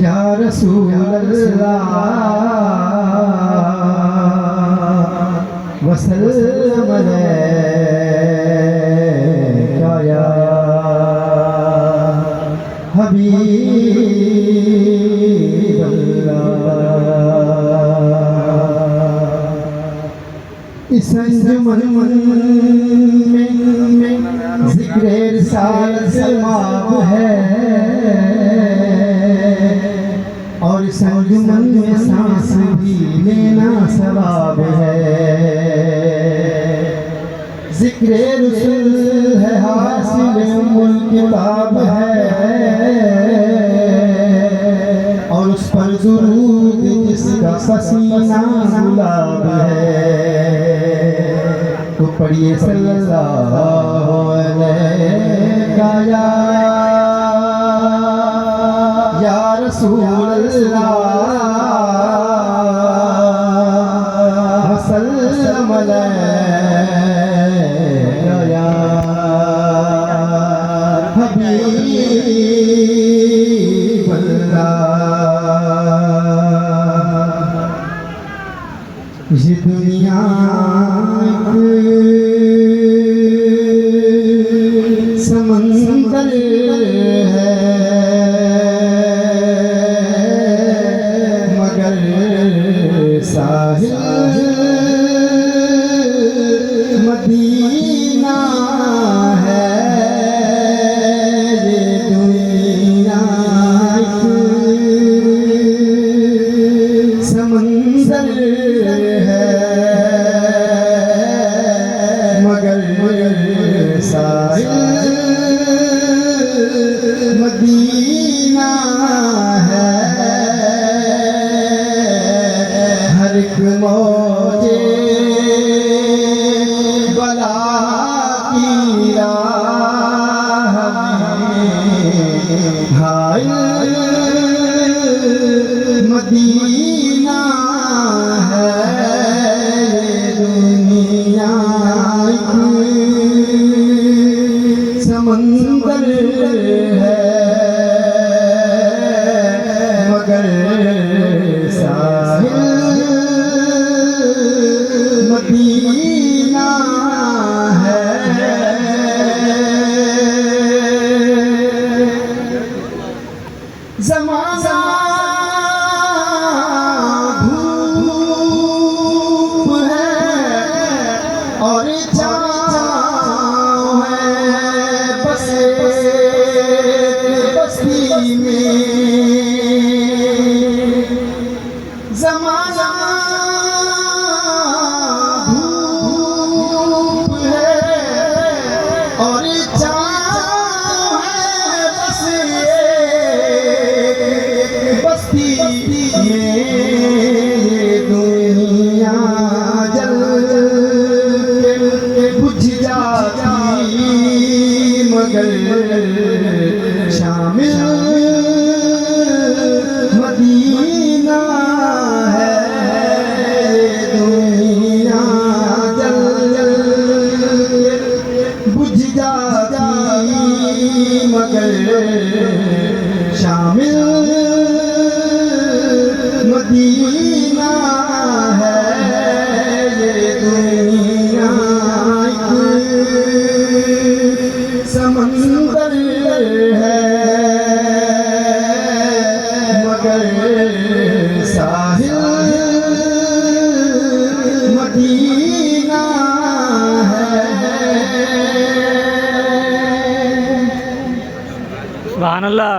या रसूल अल्लाह वसल्लम अलैका या हबीब अल्लाह। इस अंजुमन में ज़िक्र रिसालत माब है और इस अंजुमन में सांस भी लेना सवाब है। ज़िक्र रसूल है हासिल उम्मुल किताब है और उस पर दुरूद जिसका पसीना गुलाब है। तो पढ़िए सल्लल्लाहु अलैका या रसूल अल्लाह वसल्लम अलैका या हबीब अल्लाह। ये दुनिया समंदर है मगर साहिल मदीना है। ये दुनिया समंदर है मगर साहिल मदीना है। हर एक मौजे बला की राह में हाय मदीना है। दुनिया समंदर है मगर साहिल मदीना है। ज़माना धूप है और छाँव है बस्ती में। ज़माना धूप है और छाँव है बस्ती में। दुनिया जल बुझ जाती मगर शामिल मदीना है। दुनिया जल बुझ जाती मगर शामिल मदीना है। ये दुनिया समंदर है मगर साहिल मदीना है। सुभान अल्लाह।